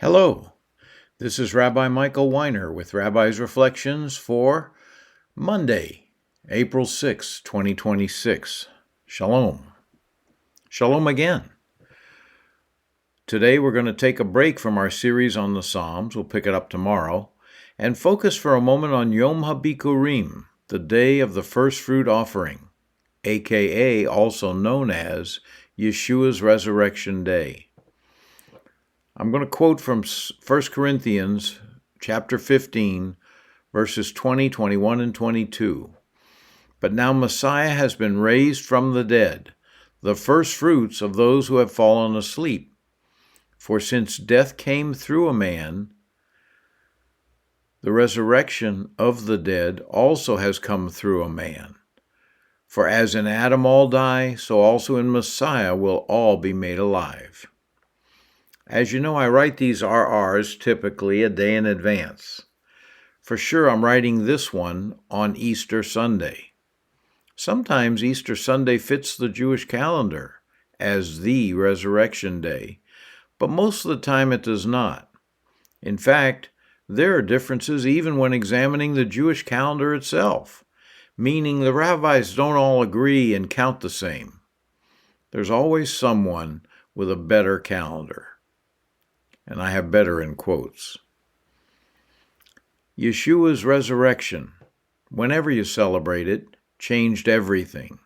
Hello, this is Rabbi Michael Weiner with Rabbi's Reflections for Monday, April 6, 2026. Shalom. Shalom again. Today we're going to take a break from our series on the Psalms, we'll pick it up tomorrow, and focus for a moment on Yom HaBikurim, the day of the first fruit offering, aka also known as Yeshua's Resurrection Day. I'm going to quote from 1 Corinthians chapter 15, verses 20, 21, and 22. But now Messiah has been raised from the dead, the first fruits of those who have fallen asleep. For since death came through a man, the resurrection of the dead also has come through a man. For as in Adam all die, so also in Messiah will all be made alive. As you know, I write these RRs typically a day in advance. For sure, I'm writing this one on Easter Sunday. Sometimes Easter Sunday fits the Jewish calendar as the Resurrection Day, but most of the time it does not. In fact, there are differences even when examining the Jewish calendar itself, meaning the rabbis don't all agree and count the same. There's always someone with a better calendar. And I have better in quotes. Yeshua's resurrection, whenever you celebrate it, changed everything.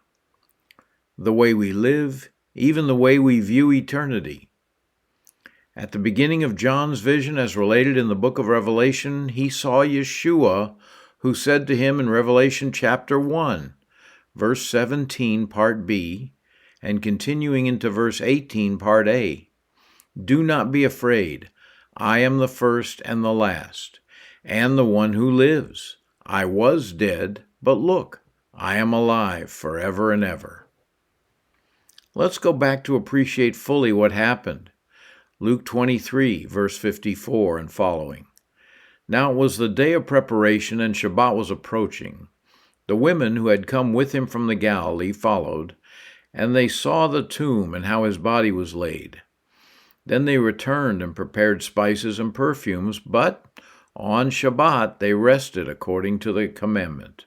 The way we live, even the way we view eternity. At the beginning of John's vision, as related in the book of Revelation, he saw Yeshua, who said to him in Revelation chapter 1, verse 17, part B, and continuing into verse 18, part A, "Do not be afraid. I am the first and the last, and the one who lives. I was dead, but look, I am alive forever and ever." Let's go back to appreciate fully what happened. Luke 23, verse 54 and following. Now it was the day of preparation, and Shabbat was approaching. The women who had come with him from the Galilee followed, and they saw the tomb and how his body was laid. Then they returned and prepared spices and perfumes, but on Shabbat they rested according to the commandment.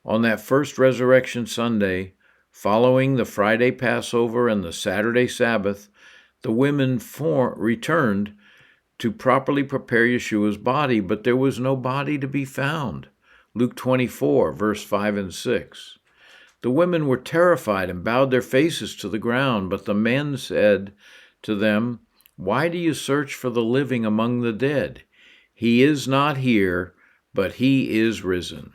On that first Resurrection Sunday, following the Friday Passover and the Saturday Sabbath, the women returned to properly prepare Yeshua's body, but there was no body to be found. Luke 24, verse 5 and 6. The women were terrified and bowed their faces to the ground, but the men said to them, "Why do you search for the living among the dead? He is not here, but he is risen."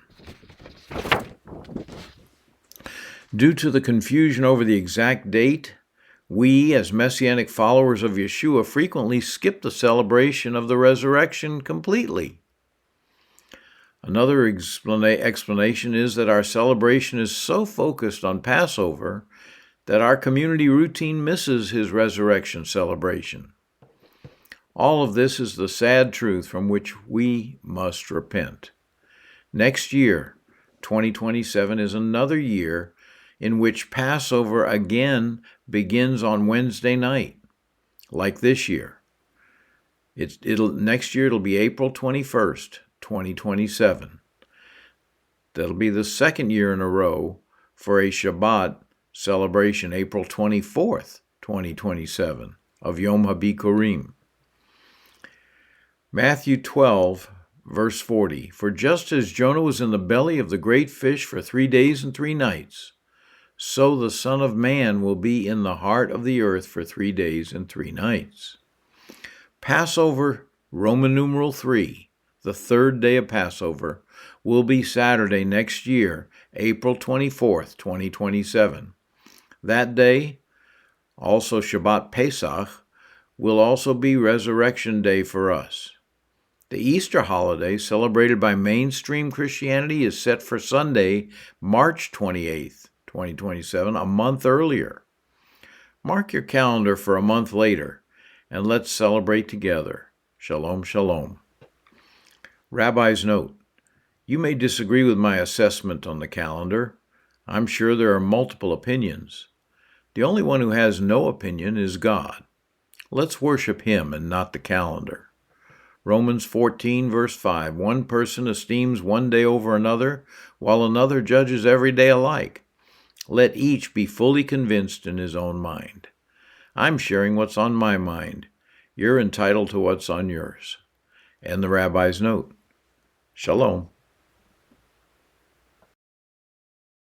Due to the confusion over the exact date, we, as Messianic followers of Yeshua, frequently skip the celebration of the resurrection completely. Another explanation is that our celebration is so focused on Passover that our community routine misses his resurrection celebration. All of this is the sad truth from which we must repent. Next year, 2027, is another year in which Passover again begins on Wednesday night, like this year. Next year it'll be April 21st, 2027. That'll be the second year in a row for a Shabbat celebration, April 24th, 2027, of Yom HaBikurim. Matthew 12, verse 40, "For just as Jonah was in the belly of the great fish for 3 days and 3 nights, so the Son of Man will be in the heart of the earth for 3 days and 3 nights. Passover, Roman numeral 3, the third day of Passover, will be Saturday next year, April 24th, 2027. That day, also Shabbat Pesach, will also be Resurrection Day for us. The Easter holiday, celebrated by mainstream Christianity, is set for Sunday, March 28th, 2027, a month earlier. Mark your calendar for a month later, and let's celebrate together. Shalom, shalom. Rabbi's note: you may disagree with my assessment on the calendar. I'm sure there are multiple opinions. The only one who has no opinion is God. Let's worship Him and not the calendar. Romans 14, verse 5, one person esteems one day over another, while another judges every day alike. Let each be fully convinced in his own mind. I'm sharing what's on my mind. You're entitled to what's on yours. And the rabbi's note. Shalom.